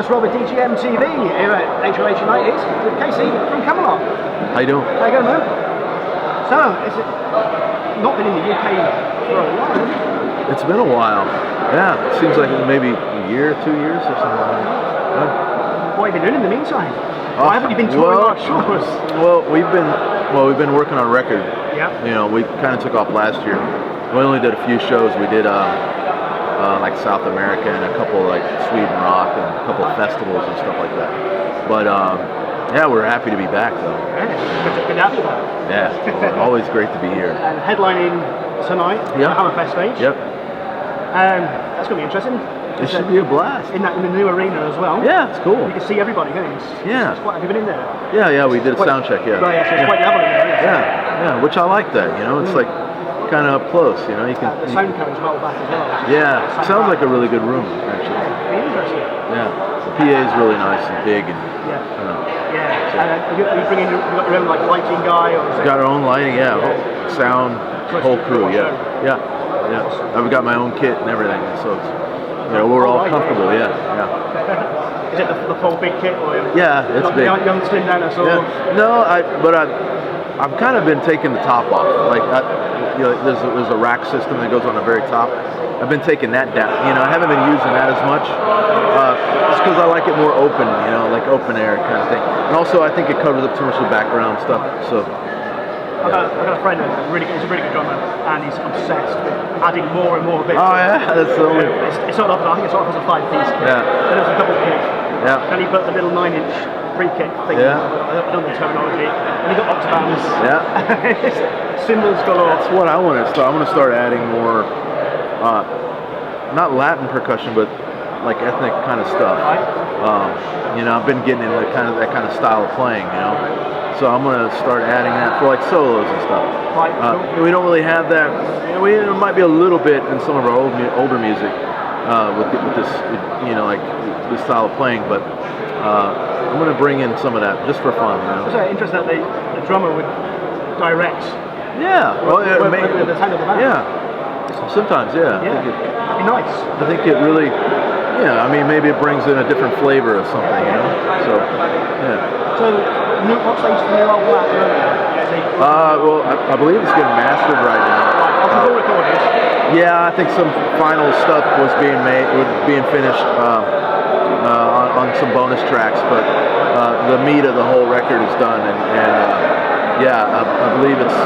Thomas Robert DGM TV here at HOH United with Casey from Kamelot. How you doing? How you going, man? So, it's not been in the UK for a while, has it? It's been a while. Yeah, it seems like maybe a year, 2 years or something like that. What have you been doing in the meantime? Why haven't you been touring our shores? Well, we've been working on a record. Yeah. You know, we kind of took off last year. We only did a few shows. We did like South America and a couple like Sweden rock and a couple of festivals and stuff like that. But yeah, we're happy to be back though. Yeah, good to have you back. Yeah, always great to be here. And headlining tonight, Yep. the Hammerfest stage. Yep. That's going to be interesting. It should be a blast. In the new arena as well. Yeah, it's cool. You can see everybody, can't you? Yeah. Have you been in there? Yeah, we did a sound check. Yeah. Right, yeah, so it's quite level in there. Yeah, which I like that. You know, it's like kind of up close. You know, you can. The sound comes well back as well. Yeah, sounds like a really good room actually. Yeah, interesting. Yeah, the PA is really nice and big and. Yeah. So. And you got your own like lighting guy or? Got our own lighting, yeah. Sound, whole crew, yeah. I've got my own kit and everything, so it's, you know, we're all comfortable, yeah. Is it the full big kit or? Yeah, it's big. Young slim down or so? Yeah. No, I've kind of been taking the top off. Like, you know, there's a rack system that goes on the very top. I've been taking that down. You know, I haven't been using that as much. Just because I like it more open, you know, like open air kind of thing. And also, I think it covers up too much of the background stuff. So. I've got a friend who's a really good drummer, and he's obsessed with adding more and more bits. Oh yeah, that's the only. It's sort of, I think it sort of has a 5-piece kit. Yeah. Then there's a double kick. Yeah. Then he put the little 9-inch pre-kick thing. Yeah. I don't know the terminology. And he got octabands. Yeah. Cymbals galore. That's what I want to start. I'm going to start adding more, not Latin percussion, but like ethnic kind of stuff. Right. You know, I've been getting into that kind of style of playing. You know. So I'm going to start adding that for like solos and stuff. We don't really have that. There might be a little bit in some of our older music with this, you know, like this style of playing, but I'm going to bring in some of that just for fun. You know? It's interesting that the drummer would direct. Yeah. The sound of the band. Yeah. Sometimes, yeah. Yeah. It'd be nice. I think it really. Yeah. I mean, maybe it brings in a different flavor of something. You know. So. Yeah. So, what stage is the new album at? Well, I believe it's getting mastered right now. It's all recorded. Yeah, I think some final stuff was being finished on some bonus tracks, but the meat of the whole record is done, and yeah, I believe it's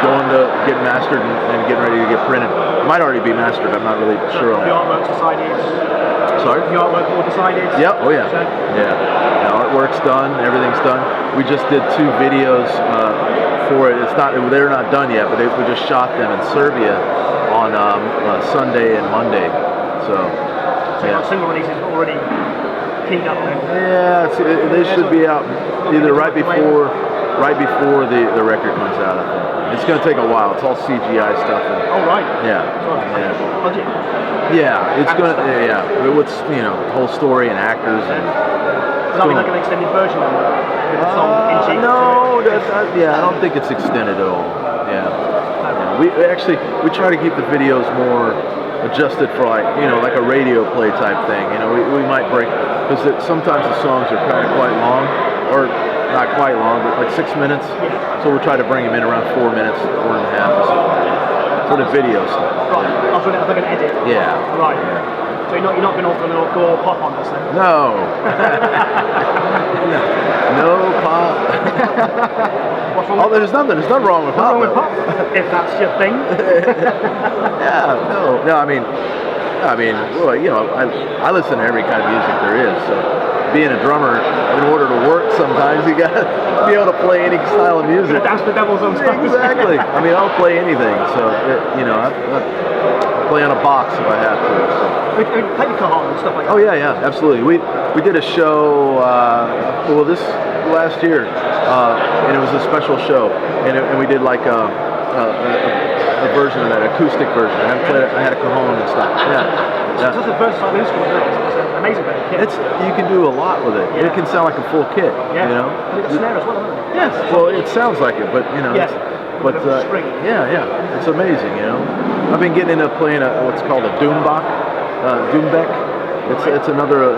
going to get mastered and getting ready to get printed. It might already be mastered. I'm not really sure on that. The artwork's decided. Sorry? The artwork all decided. Yep. Oh yeah. Yeah. Artwork's done. Everything's done. We just did 2 videos for it. They're not done yet, but we just shot them in Serbia on Sunday and Monday. So yeah. Single releases already keyed up then. Yeah, they should be out either right before the record comes out. I think it's going to take a while. It's all CGI stuff. Oh right. Yeah. Budget. Yeah, it's going to. Yeah, it's whole story and actors and. Does that mean like an extended version of it? With the song in cheap? No, I don't think it's extended at all. Yeah. We try to keep the videos more adjusted for like a radio play type thing. You know, we might break because sometimes the songs are kind of quite long, or not quite long, but like 6 minutes. Yeah. So we try to bring them in around 4 minutes, 4.5 or something for the video stuff. Right. After like an edit. Yeah. Right. Yeah. So you're not going to go pop on this then? No. No pop. What's wrong there's nothing wrong with pop. What's wrong with pop? If that's your thing. Yeah, no. I mean, well, I listen to every kind of music there is. So being a drummer, in order to work, sometimes you gotta be able to play any style of music. Dance the devil's own stuff. Exactly. I mean, I'll play anything. So I play on a box if I have to. So. We play the cajon and stuff like that. Oh yeah, absolutely. We did a show this last year, and it was a special show, and we did like a version of that, acoustic version. I had a cajon and stuff. Yeah. It's just a versatile instrument. It's an amazing kit. You can do a lot with it. Yeah. It can sound like a full kit. Yeah. You know. And it's a snare as well, isn't it? Yes. Well, it sounds like it, but Yes. But yeah, it's amazing. I've been getting into playing what's called a doombach, It's another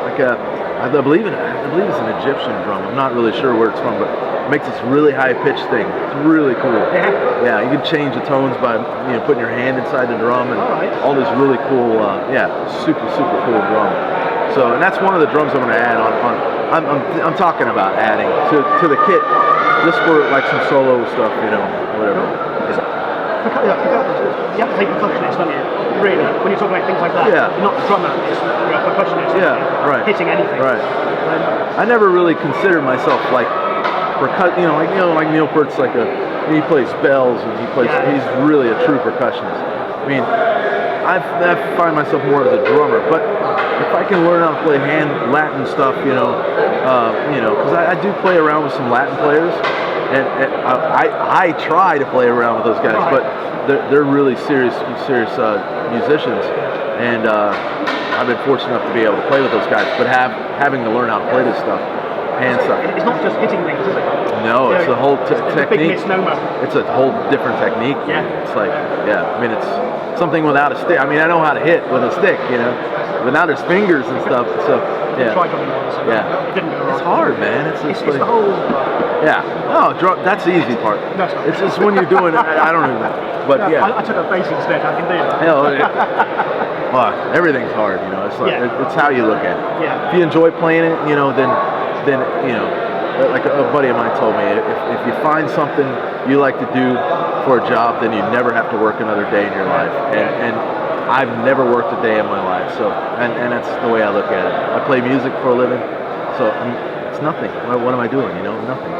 like a I believe it's an Egyptian drum. I'm not really sure where it's from, but it makes this really high pitched thing. It's really cool. Yeah, you can change the tones by putting your hand inside the drum and all this really cool. Super cool drum. So, and that's one of the drums I'm going to add on. I'm talking about adding to the kit, just for like some solo stuff, whatever. You have to take percussionist, don't you? Really, when you're talking about things like that. Yeah. You're not the drummer, you're a percussionist. Yeah, right. Hitting anything. Right. I never really considered myself like like Neil Peart's like he plays bells and he's really a true percussionist. I mean, I find myself more as a drummer, but if I can learn how to play Latin stuff, because I do play around with some Latin players, and I try to play around with those guys, but they're really serious musicians, and I've been fortunate enough to be able to play with those guys, but having to learn how to play this stuff. Hand stuff. It's not just hitting things, is it? No, it's a whole technique. Big misnomer. It's a whole different technique. Yeah. It's like, I mean, it's something without a stick. I mean, I know how to hit with a stick, but now there's fingers and stuff. So, yeah. Tried drumming once. It didn't go wrong. It's hard, man. It's like, the whole. Yeah. No, that's the easy part. It's just when you're doing it. I don't know that. But I took a bass instead. I can do that. Well, everything's hard, It's like it's how you look at it. Yeah. If you enjoy playing it, then like a buddy of mine told me, if you find something you like to do for a job, then you never have to work another day in your life. And I've never worked a day in my life, so and that's the way I look at it. I play music for a living, so it's nothing. What am I doing? Nothing.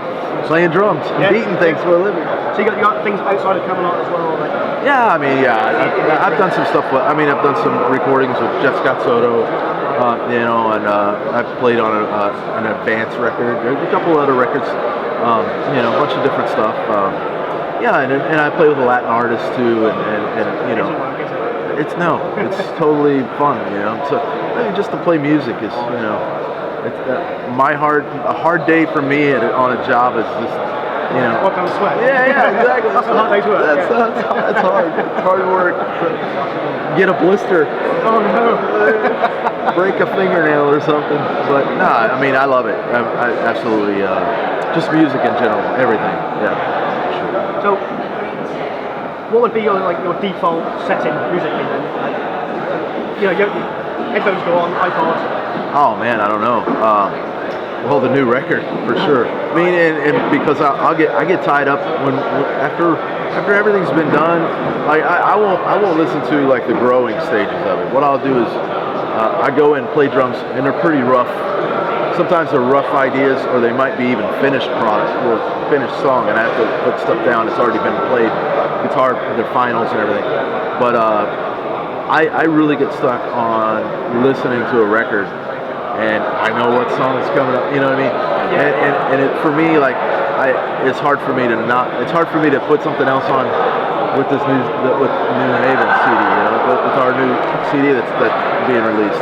Playing drums, and beating things for a living. So you got things outside of Kamelot as well, like? Yeah, I mean, I've done some stuff. I've done some recordings with Jeff Scott Soto, and I've played on an advanced record. There's a couple other records, a bunch of different stuff. And I play with a Latin artist too, and it's totally fun, So just to play music is, it's a hard day for me on a job is just. Walk down the sweat. Yeah, exactly. That's a hard day's work. That's hard. It's hard work. Get a blister. Oh no. Break a fingernail or something. But no, I mean, I love it. I absolutely. Just music in general, everything. Yeah. Sure. So, what would be your default setting musically then? Your headphones go on, iPod. Oh man, I don't know. Well, the new record for sure. I mean, and because I get tied up when after everything's been done. Like I won't listen to like the growing stages of it. What I'll do is I go in and play drums, and they're pretty rough. Sometimes they're rough ideas, or they might be even finished product or finished song, and I have to put stuff down that's already been played, guitar, their finals and everything. But I really get stuck on listening to a record. And I know what song is coming up, you know what I mean? And for me, like, it's hard for me to put something else on with this with New Haven CD, with our new CD that's being released.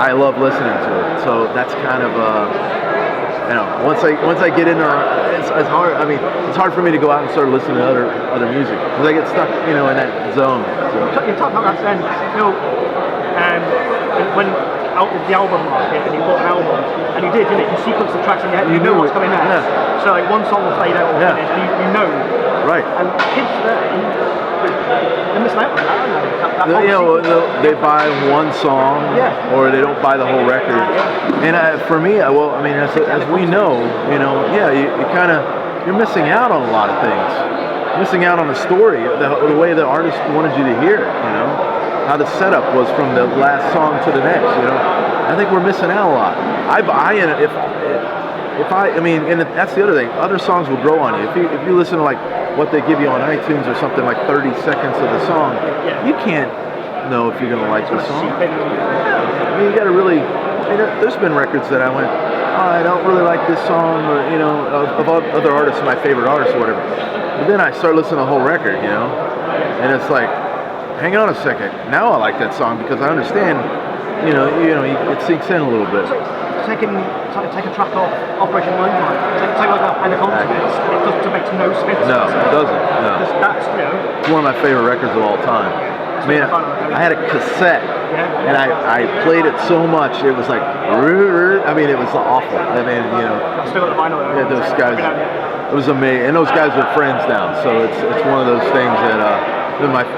I love listening to it, so that's kind of once I get into it's hard. I mean, it's hard for me to go out and start listening to other music because I get stuck, in that zone. So. You're talking about that then, when out of the album market and you bought an album and you didn't you? You sequence the tracks in your head, you know what's coming next. Yeah. So like one song will fade out or finish, you know. Right. And kids today, they're missing out on that. They buy one song, or they don't buy the whole record. And for me, as we know, you're missing out on a lot of things. Missing out on the story, the way the artist wanted you to hear it, how the setup was from the last song to the next, I think we're missing out a lot. And that's the other thing. Other songs will grow on you. If you listen to like what they give you on iTunes or something, like 30 seconds of the song, you can't know if you're going to like the song. I mean, you got to really. There's been records that I went, I don't really like this song, or of other artists, my favorite artists, or whatever. But then I start listening to the whole record, and it's like, hang on a second. Now I like that song because I understand. It sinks in a little bit. Take a track off Operation Mindmind, take like that and a consequence, and it makes no sense. No, it doesn't. No. That's It's one of my favorite records of all time. I mean, I had a cassette, and I played it so much, it was like, I mean, it was awful. I mean, you know. I still got the vinyl there. Yeah, those guys, it was amazing. And those guys are friends now, so it's one of those things that,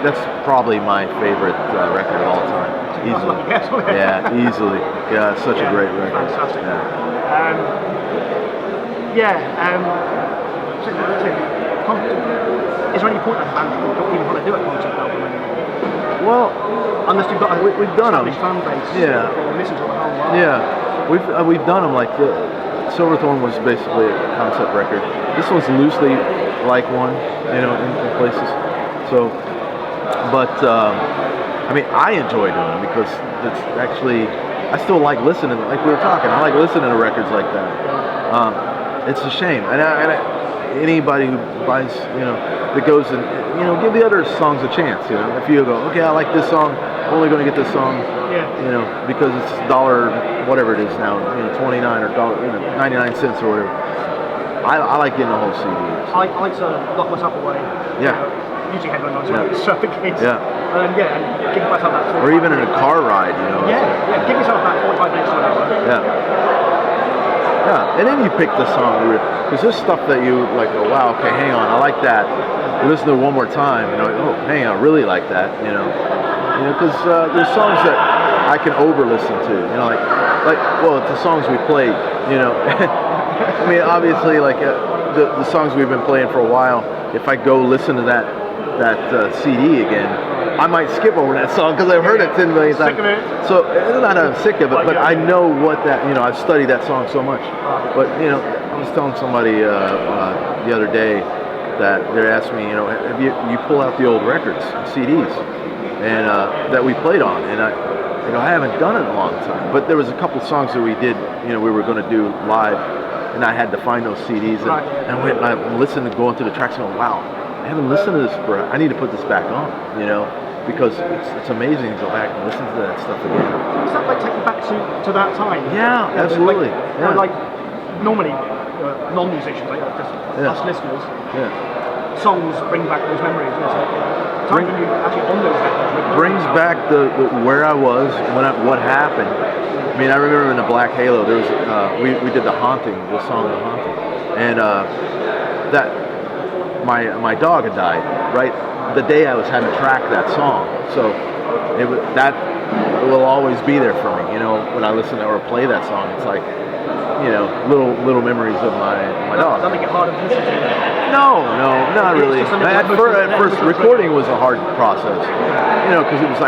that's probably my favorite record of all time. Easily. Yeah, easily. Yeah, it's such a great record. Fantastic. Is there any point in the band you don't even want to do a concept album anymore? Well, unless you've got we've done them. Fan base. Yeah. Listen to it the whole while. Yeah, we've done them. Like Silverthorn was basically a concept record. This one's loosely like one, you know, in places. So, but I mean, I enjoy doing them because it's actually, I still like listening. Like we were talking, I like listening to records like that. It's a shame, and anybody who buys, you know, that goes and, you know, give the other songs a chance. You know, if you go, okay, I like this song, I'm only going to get this song, you know, because it's $1, whatever it is now, you know, 29 or $1, 99 cents or whatever. I like getting the whole CD. I like to lock myself away. Yeah. Usually headline on so the kids. Yeah. And give myself that 45 or even in a minutes. car ride, you know. Yeah, give yourself that 45 minutes to an hour. Yeah, and then you pick the song, because there's stuff that you like, oh wow, okay, hang on, I like that. You listen to it one more time, and you're like, oh, hang on, I really like that, you know, because there's songs that I can over-listen to, you know, like, well, it's the songs we played, you know. I mean, obviously, like the songs we've been playing for a while, if I go listen to that CD again, I might skip over that song because I've heard it 10 million times. Sick of it. So it's not that I'm sick of it, but I know what that, you know, I've studied that song so much. But, you know, I was telling somebody the other day that they asked me, you know, have you pull out the old records, CDs, and that we played on, and I haven't done it in a long time. But there was a couple songs that we did, you know, we were going to do live, and I had to find those CDs, and I listened to going through the tracks and go, wow, I haven't listened to this I need to put this back on, you know, because it's amazing to go back and listen to that stuff again. Does that like take you back to that time? Yeah, absolutely. Like normally non-musicians, like just us listeners, songs bring back those memories. Times when you actually on those records. Brings back the where I was, what happened. I mean, I remember in the Black Halo, there was we did the Haunting, the song The Haunting, and that my dog had died right the day I was having to track that song. So that will always be there for me. You know, when I listen to or play that song, it's like, you know, little memories of my dog. Does that make it harder to listen to? No, not really. At first, recording was a hard process, you know, because it was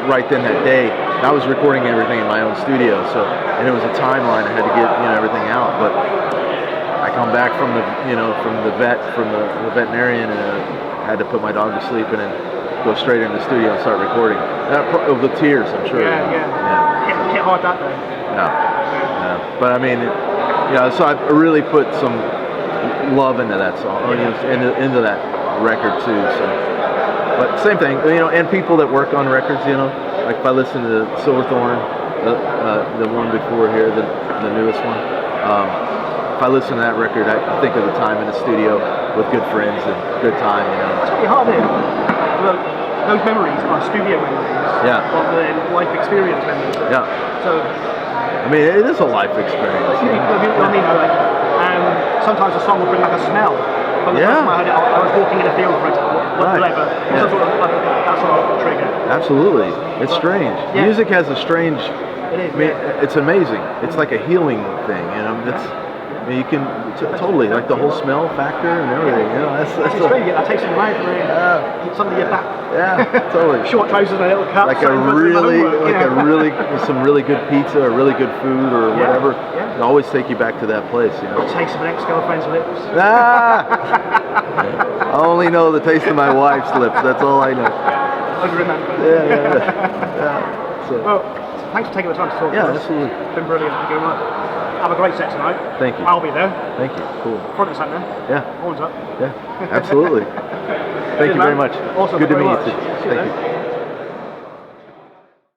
right then that day. I was recording everything in my own studio, and it was a timeline. I had to get, you know, everything out. But I come back from the veterinarian, and I had to put my dog to sleep, and then go straight into the studio and start recording. The tears, I'm sure. Yeah. Hit hard that day. Yeah. But I mean, so I really put some love into that song, into that record too. So, but same thing, you know, and people that work on records, you know, like if I listen to Silverthorn, the one before here, the newest one. If I listen to that record, I think of the time in the studio with good friends and good time, you know. It's pretty hard, isn't it? Those memories are studio memories, rather than life experience memories. Yeah. So, I mean, it is a life experience. You know what I mean? Like, sometimes a song will bring back a smell. From the first time I heard it, I was walking in a field, for example, whatever. Some sort of, that's sort of a trigger. Absolutely. It's strange. Music has a strange. It is. I mean, it's amazing. It's like a healing thing, you know. You can totally like the whole smell factor and everything. You know, that's strange. That takes some life, something get back. Yeah, totally. Short trousers and a little cap. Like some really good pizza or really good food or whatever. Yeah. It'll always take you back to that place. You know. The taste of an ex-girlfriend's lips. I only know the taste of my wife's lips. That's all I know. I'd remember. Yeah. So. Well, thanks for taking the time to talk to us. Absolutely. It's been brilliant. Thank you very much. Have a great set tonight. Thank you. I'll be there. Tink you. Cool. Front and centre. Yeah. Horns up. Yeah. Absolutely. Thank you very much. Awesome. Good to meet much. you too. Thank you.